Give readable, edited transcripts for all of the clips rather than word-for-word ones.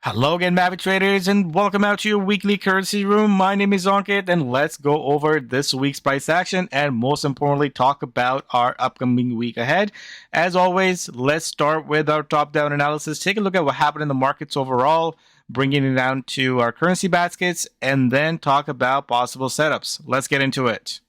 Hello again, Maverick traders, and welcome out to your weekly currency room. My name is Ankit, and let's go over this week's price action and most importantly, talk about our upcoming week ahead. As always, let's start with our top-down analysis. Take a look at what happened in the markets overall, bringing it down to our currency baskets, and then talk about possible setups. Let's get into it.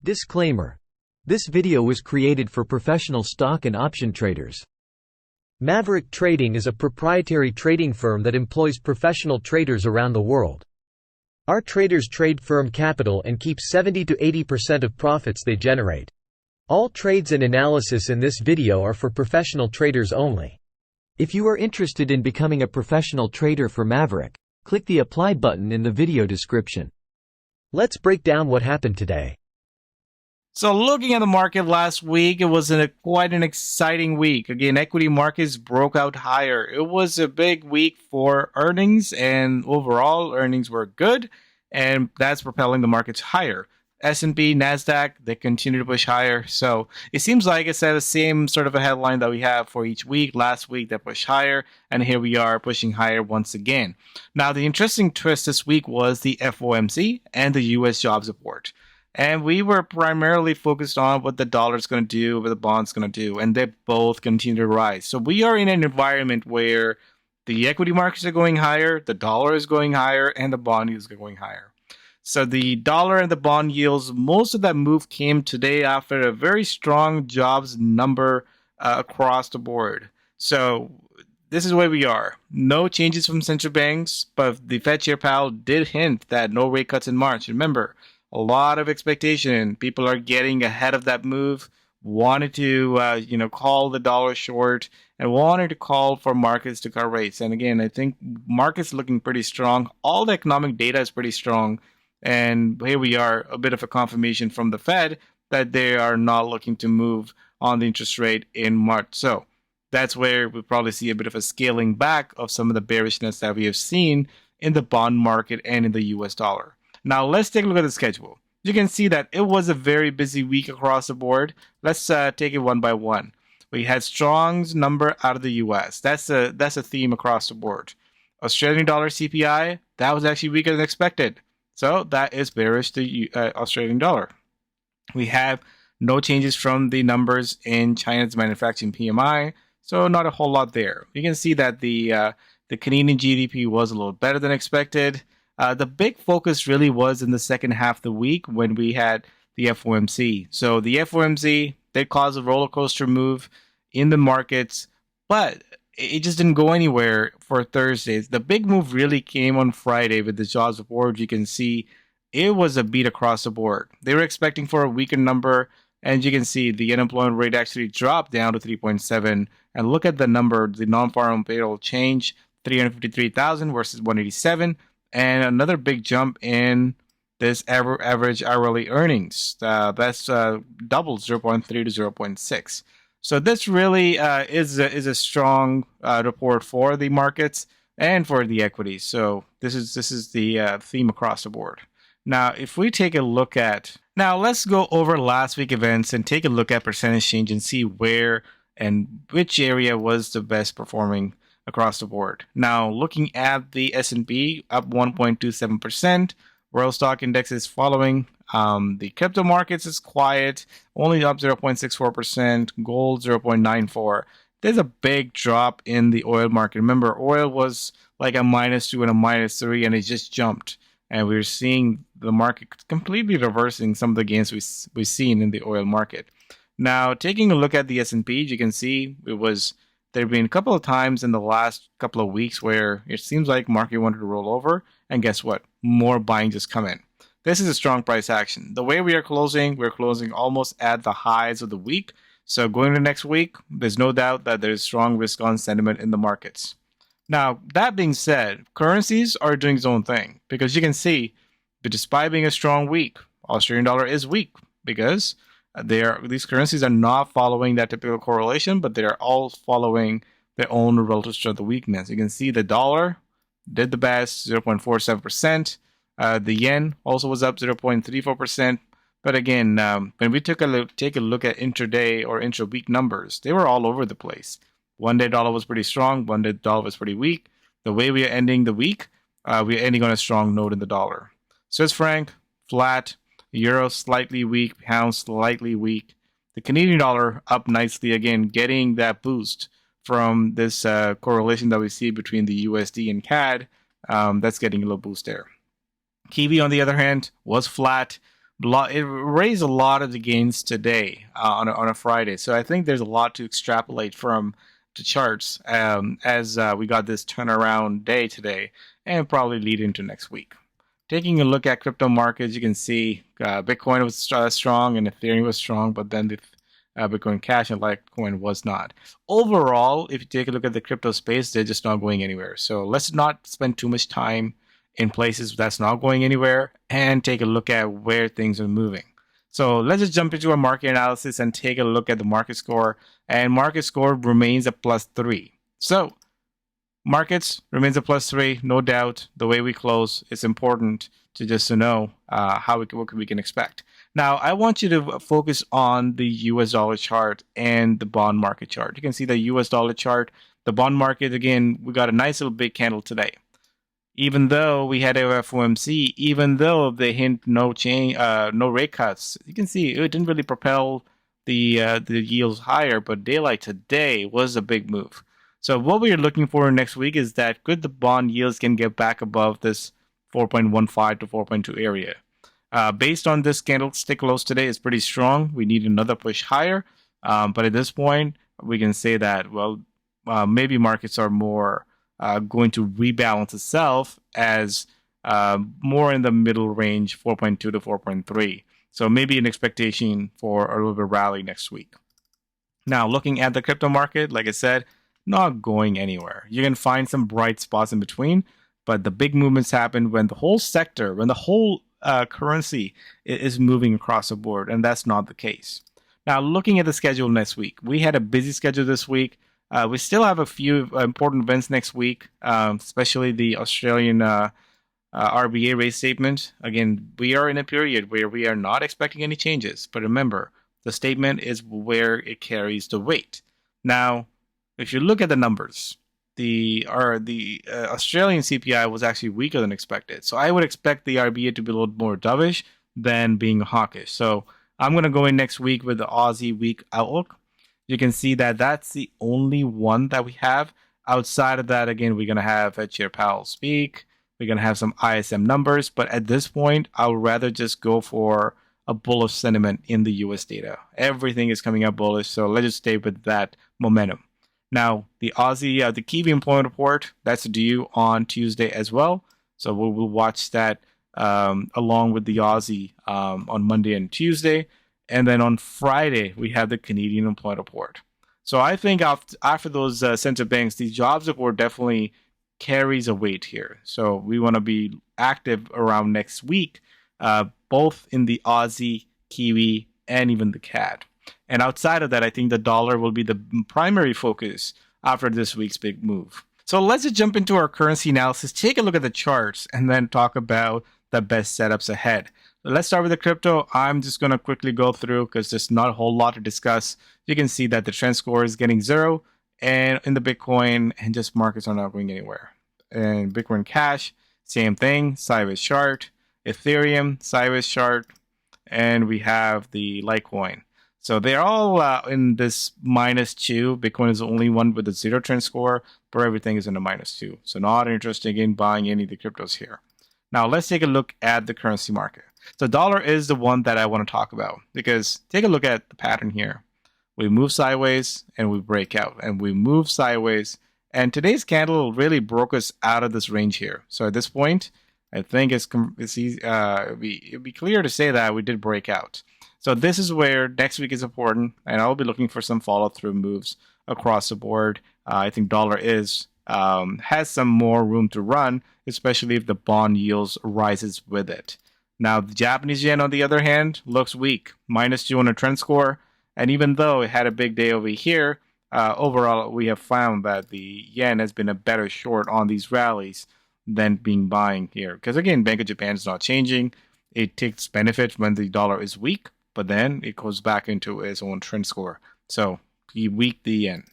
Disclaimer. This video was created for professional stock and option traders. Maverick Trading is a proprietary trading firm that employs professional traders around the world. Our traders trade firm capital and keep 70 to 80% of profits they generate. All trades and analysis in this video are for professional traders only. If you are interested in becoming a professional trader for Maverick, click the apply button in the video description. Let's break down what happened today. So looking at the market last week, it was quite an exciting week. Again, equity markets broke out higher. It was a big week for earnings, and overall earnings were good, and that's propelling the markets higher. S&P, NASDAQ, they continue to push higher. So it seems like it's the same sort of a headline that we have for each week. Last week, they pushed higher, and here we are pushing higher once again. Now, the interesting twist this week was the FOMC and the U.S. jobs report. And we were primarily focused on what the dollar is going to do, what the bond's going to do, and they both continue to rise. So we are in an environment where the equity markets are going higher, the dollar is going higher, and the bond yields are going higher. So the dollar and the bond yields, most of that move came today after a very strong jobs number across the board. So this is where we are. No changes from central banks, but the Fed Chair Powell did hint that no rate cuts in March. Remember, a lot of expectation. People are getting ahead of that move, wanted to call the dollar short, and wanted to call for markets to cut rates. And again, I think markets looking pretty strong. All the economic data is pretty strong. And here we are, a bit of a confirmation from the Fed that they are not looking to move on the interest rate in March. So that's where we'll probably see a bit of a scaling back of some of the bearishness that we have seen in the bond market and in the US dollar. Now, let's take a look at the schedule. You can see that it was a very busy week across the board. Let's take it one by one. We had Strong's number out of the US. That's a theme across the board. Australian dollar CPI, that was actually weaker than expected. So that is bearish to Australian dollar. We have no changes from the numbers in China's manufacturing PMI. So not a whole lot there. You can see that the Canadian GDP was a little better than expected. The big focus really was in the second half of the week when we had the FOMC. So the FOMC, they caused a roller coaster move in the markets, but it just didn't go anywhere for Thursdays. The big move really came on Friday with the jobs report. You can see it was a beat across the board. They were expecting for a weaker number, and you can see the unemployment rate actually dropped down to 3.7. And look at the number, the non-farm payroll change, 353,000 versus 187. And another big jump in this average hourly earnings. That's doubled 0.3 to 0.6. So this really is a strong report for the markets and for the equities. So this is the theme across the board. Now, if we take a look at let's go over last week events and take a look at percentage change and see where and which area was the best performing across the board. Now, looking at the S&P, up 1.27%. World Stock Index is following. The crypto markets is quiet, only up 0.64%. Gold, 0.94%. There's a big drop in the oil market. Remember, oil was like a -2 and a -3, and it just jumped. And we're seeing the market completely reversing some of the gains we've seen in the oil market. Now, taking a look at the S&P, you can see there have been a couple of times in the last couple of weeks where it seems like market wanted to roll over, and guess what? More buying just come in. This is a strong price action. The way we're closing almost at the highs of the week. So going into next week, there's no doubt that there's strong risk-on sentiment in the markets. Now, that being said, currencies are doing its own thing because you can see, but despite being a strong week, Australian dollar is weak because these currencies are not following that typical correlation, but they are all following their own relative strength of weakness. You can see the dollar did the best, 0.47%. The yen also was up 0.34%. But again, when we take a look at intraday or intra-week numbers, they were all over the place. One day dollar was pretty strong, one day dollar was pretty weak. the way we are ending the week, we are ending on a strong note in the dollar. Swiss franc, flat. Euro slightly weak. Pound slightly weak. The Canadian dollar up nicely again, getting that boost from this correlation that we see between the USD and CAD. That's getting a little boost there. Kiwi, on the other hand, was flat. It raised a lot of the gains today on a Friday. So I think there's a lot to extrapolate from the charts as we got this turnaround day today and probably lead into next week. Taking a look at crypto markets, you can see Bitcoin was strong and Ethereum was strong, but then the Bitcoin Cash and Litecoin was not. Overall, if you take a look at the crypto space, they're just not going anywhere. So let's not spend too much time in places that's not going anywhere and take a look at where things are moving. So let's just jump into our market analysis and take a look at the market score. And market score remains at +3. So markets remains at +3, no doubt. The way we close, it's important to just to know what we can expect. Now, I want you to focus on the US dollar chart and the bond market chart. You can see the US dollar chart, the bond market, again, we got a nice little big candle today. Even though we had a FOMC, even though they hint no change, no rate cuts, you can see it didn't really propel the yields higher. But daylight today was a big move. So what we are looking for next week is that could the bond yields can get back above this 4.15 to 4.2 area. Based on this candlestick close today, is pretty strong. We need another push higher. But at this point, we can say that, well, maybe markets are more going to rebalance itself as more in the middle range, 4.2 to 4.3. So maybe an expectation for a little bit of rally next week. Now, looking at the crypto market, like I said, not going anywhere. You can find some bright spots in between, but the big movements happen when the whole sector, when the whole currency is moving across the board, and that's not the case. Now, looking at the schedule next week, we had a busy schedule this week. We still have a few important events next week, especially the Australian RBA rate statement. Again, we are in a period where we are not expecting any changes, but remember, the statement is where it carries the weight. Now, if you look at the numbers, the Australian CPI was actually weaker than expected. So I would expect the RBA to be a little more dovish than being hawkish. So I'm going to go in next week with the Aussie week outlook. You can see that that's the only one that we have. Outside of that, again, we're going to have Chair Powell speak. We're going to have some ISM numbers. But at this point, I would rather just go for a bullish sentiment in the US data. Everything is coming up bullish. So let's just stay with that momentum. Now, the Aussie, the Kiwi employment report, that's due on Tuesday as well. So we'll watch that along with the Aussie on Monday and Tuesday. And then on Friday, we have the Canadian employment report. So I think after those central banks, the jobs report definitely carries a weight here. So we want to be active around next week, both in the Aussie, Kiwi, and even the CAD. And outside of that, I think the dollar will be the primary focus after this week's big move. So let's just jump into our currency analysis, take a look at the charts, and then talk about the best setups ahead. Let's start with the crypto. I'm just going to quickly go through because there's not a whole lot to discuss. You can see that the trend score is getting 0, and in the Bitcoin, and just markets are not going anywhere. And Bitcoin Cash, same thing, sideways chart. Ethereum, sideways chart. And we have the Litecoin. So they're all in this -2. Bitcoin is the only one with a 0 trend score, but everything is in a -2. So not interested in buying any of the cryptos here. Now let's take a look at the currency market. So dollar is the one that I want to talk about because take a look at the pattern here. We move sideways and we break out, and we move sideways. And today's candle really broke us out of this range here. So at this point, I think it's easy, it'd be clear to say that we did break out. So this is where next week is important, and I'll be looking for some follow-through moves across the board. I think dollar has some more room to run, especially if the bond yields rises with it. Now, the Japanese yen, on the other hand, looks weak, -2 on a trend score. And even though it had a big day over here, overall, we have found that the yen has been a better short on these rallies than being buying here. Because again, Bank of Japan is not changing. It takes benefit when the dollar is weak, but then it goes back into its own trend score. So he weak the yen.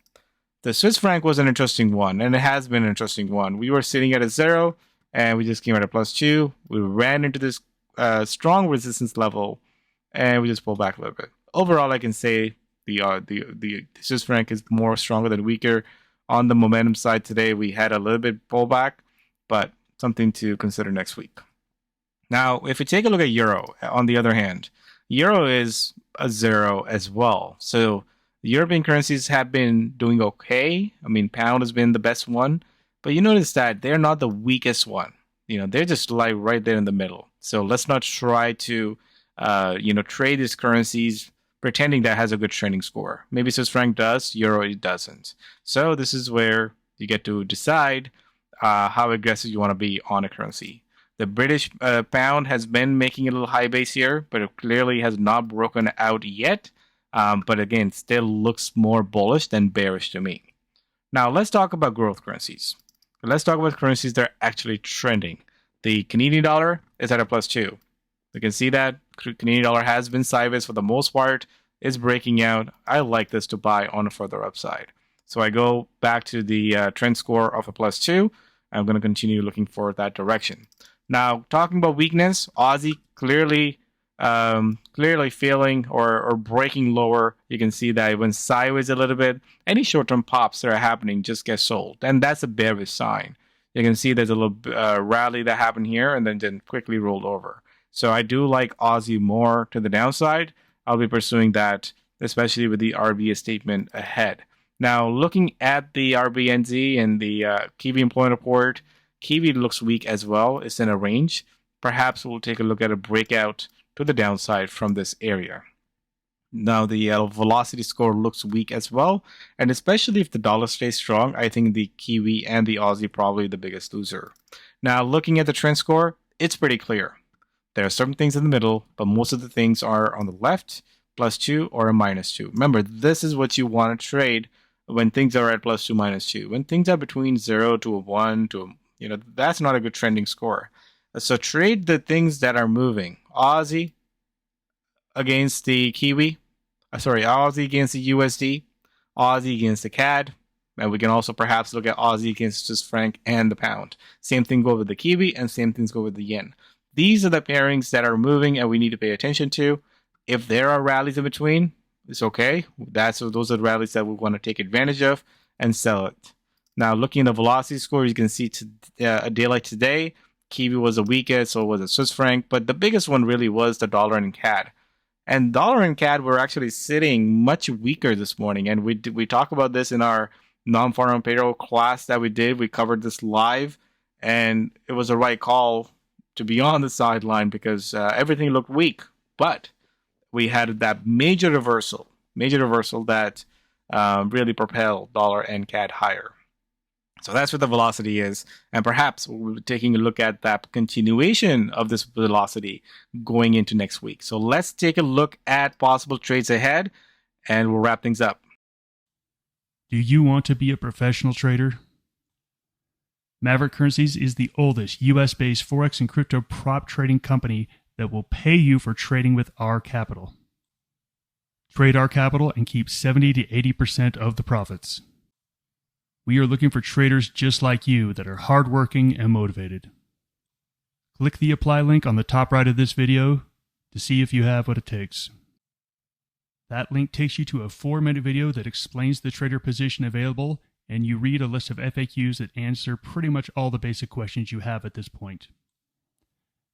The Swiss franc was an interesting one, and it has been an interesting one. We were sitting at a 0, and we just came at a +2. We ran into this strong resistance level, and we just pulled back a little bit. Overall, I can say the Swiss franc is more stronger than weaker. On the momentum side today, we had a little bit pullback, but something to consider next week. Now, if we take a look at euro, on the other hand, euro is a 0 as well. So the European currencies have been doing okay. I mean, pound has been the best one, but you notice that they're not the weakest one. They're just like right there in the middle. So let's not try to, trade these currencies pretending that has a good trending score. Maybe Swiss franc does, euro it doesn't. So this is where you get to decide how aggressive you want to be on a currency. The British pound has been making a little high base here, but it clearly has not broken out yet. But again, still looks more bullish than bearish to me. Now, let's talk about growth currencies. Let's talk about currencies that are actually trending. The Canadian dollar is at a +2. You can see that Canadian dollar has been sideways for the most part. It's breaking out. I like this to buy on a further upside. So I go back to the trend score of a +2. I'm going to continue looking for that direction. Now, talking about weakness, Aussie clearly failing or breaking lower. You can see that it went sideways a little bit. Any short-term pops that are happening just get sold, and that's a bearish sign. You can see there's a little rally that happened here and then quickly rolled over. So I do like Aussie more to the downside. I'll be pursuing that, especially with the RBA statement ahead. Now, looking at the RBNZ and the Kiwi employment report, Kiwi looks weak as well. It's in a range. Perhaps we'll take a look at a breakout to the downside from this area. Now, the velocity score looks weak as well. And especially if the dollar stays strong, I think the Kiwi and the Aussie probably the biggest loser. Now, looking at the trend score, it's pretty clear. There are certain things in the middle, but most of the things are on the left, +2 or a -2. Remember, this is what you want to trade when things are at +2, -2. When things are between 0 to a 1 to that's not a good trending score. So trade the things that are moving. Aussie against the Kiwi. Aussie against the USD. Aussie against the CAD. And we can also perhaps look at Aussie against Swiss franc and the pound. Same thing go with the Kiwi and same things go with the yen. These are the pairings that are moving and we need to pay attention to. If there are rallies in between, it's okay. Those are the rallies that we want to take advantage of and sell it. Now, looking at the velocity score, you can see a day like today, Kiwi was the weakest, so was it Swiss franc, but the biggest one really was the dollar and CAD. And dollar and CAD were actually sitting much weaker this morning, and we talk about this in our non-farm payroll class that we did. We covered this live, and it was the right call to be on the sideline because everything looked weak. But we had that major reversal that really propelled dollar and CAD higher. So that's what the velocity is. And perhaps we'll be taking a look at that continuation of this velocity going into next week. So let's take a look at possible trades ahead and we'll wrap things up. Do you want to be a professional trader? Maverick Currencies is the oldest US-based Forex and crypto prop trading company that will pay you for trading with our capital. Trade our capital and keep 70 to 80% of the profits. We are looking for traders just like you that are hardworking and motivated. Click the apply link on the top right of this video to see if you have what it takes. That link takes you to a 4-minute video that explains the trader position available, and you read a list of FAQs that answer pretty much all the basic questions you have at this point.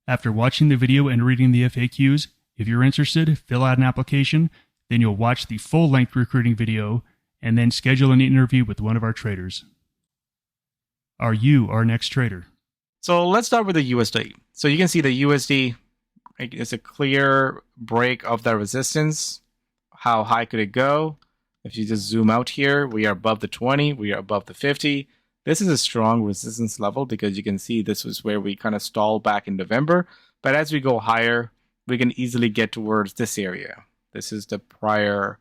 After watching the video and reading the FAQs, if you're interested, fill out an application, then you'll watch the full-length recruiting video, and then schedule an interview with one of our traders. Are you our next trader? So let's start with the USD. So you can see the USD is a clear break of the resistance. How high could it go? If you just zoom out here, we are above the 20, we are above the 50. This is a strong resistance level because you can see this was where we kind of stalled back in November. But as we go higher, we can easily get towards this area. This is the prior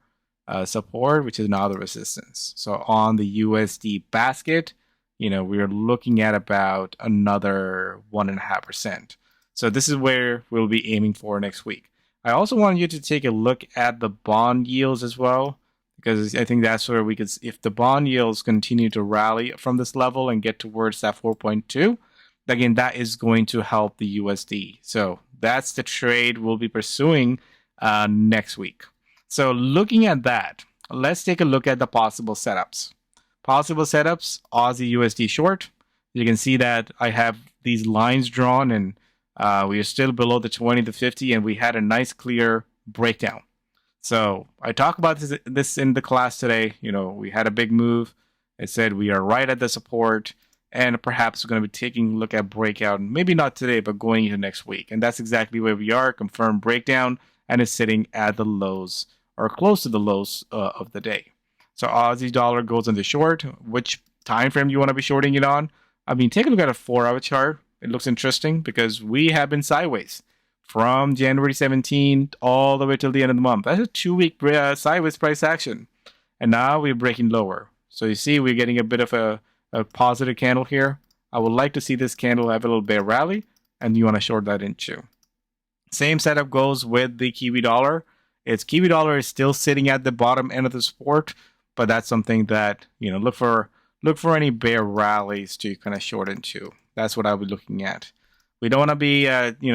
support, which is now the resistance. So on the USD basket, we're looking at about another 1.5%. So this is where we'll be aiming for next week. I also want you to take a look at the bond yields as well, because I think that's where we could, if the bond yields continue to rally from this level and get towards that 4.2, again, that is going to help the USD. So that's the trade we'll be pursuing next week. So looking at that, let's take a look at the possible setups. Possible setups, Aussie USD short. You can see that I have these lines drawn, and we are still below the 20 to 50, and we had a nice clear breakdown. So I talked about this in the class today. You know, we had a big move. I said we are right at the support, and perhaps we're going to be taking a look at breakout, maybe not today, but going into next week. And that's exactly where we are, confirmed breakdown, and it's sitting at the lows or close to the lows of the day. So Aussie dollar goes on the short. Which time frame you want to be shorting it on? I mean, take a look at a 4-hour chart. It looks interesting because we have been sideways from January 17th all the way till the end of the month. That's a 2-week sideways price action. And now we're breaking lower. So you see we're getting a bit of a positive candle here. I would like to see this candle have a little bear rally, and you want to short that into. Same setup goes with the Kiwi dollar. Its Kiwi dollar is still sitting at the bottom end of the support, but that's something that, you know, look for any bear rallies to kind of short into. That's what I'll be looking at. We don't want to be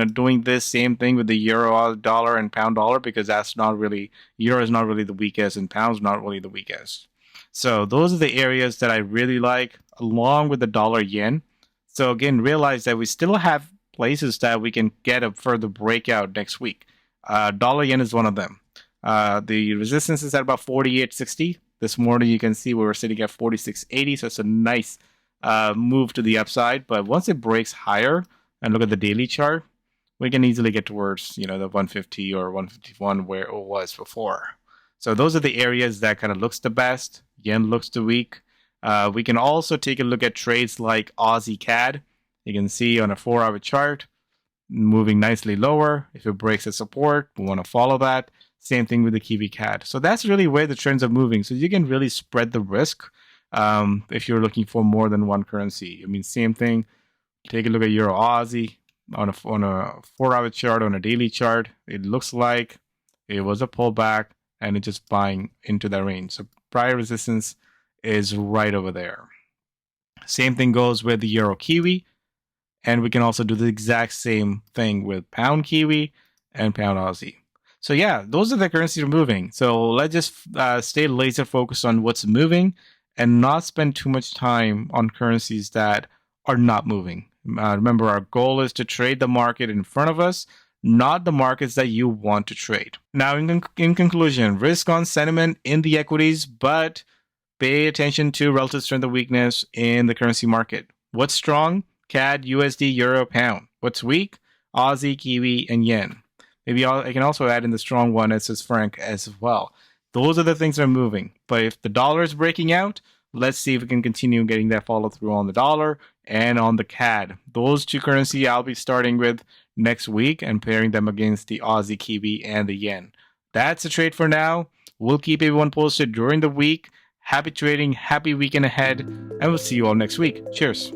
doing this same thing with the euro dollar and pound dollar, because that's not really, euro is not really the weakest and pound's not really the weakest. So those are the areas that I really like, along with the dollar yen. So again, realize that we still have places that we can get a further breakout next week. Dollar yen is one of them. The resistance is at about 48.60. This morning you can see we were sitting at 46.80, so it's a nice move to the upside. But once it breaks higher and look at the daily chart, we can easily get towards, you know, the 150 or 151 where it was before. So those are the areas that kind of looks the best. Yen looks the weak. We can also take a look at trades like Aussie CAD. You can see on a 4-hour chart, moving nicely lower. If it breaks a support, we want to follow that. Same thing with the Kiwi CAD. So that's really where the trends are moving. So you can really spread the risk if you're looking for more than one currency. I mean, same thing. Take a look at Euro Aussie on a 4-hour chart, on a daily chart. It looks like it was a pullback, and it's just buying into that range. So prior resistance is right over there. Same thing goes with the Euro Kiwi. And we can also do the exact same thing with Pound Kiwi and Pound Aussie. So yeah, those are the currencies moving. So let's just stay laser focused on what's moving and not spend too much time on currencies that are not moving. Remember, our goal is to trade the market in front of us, not the markets that you want to trade. Now, in conclusion, risk on sentiment in the equities, but pay attention to relative strength and weakness in the currency market. What's strong? CAD, USD, Euro, Pound. What's weak? Aussie, Kiwi, and Yen. Maybe I can also add in the strong one as Swiss franc as well. Those are the things that are moving. But if the dollar is breaking out, let's see if we can continue getting that follow through on the dollar and on the CAD. Those two currencies I'll be starting with next week and pairing them against the Aussie, Kiwi, and the Yen. That's a trade for now. We'll keep everyone posted during the week. Happy trading, happy weekend ahead, and we'll see you all next week. Cheers.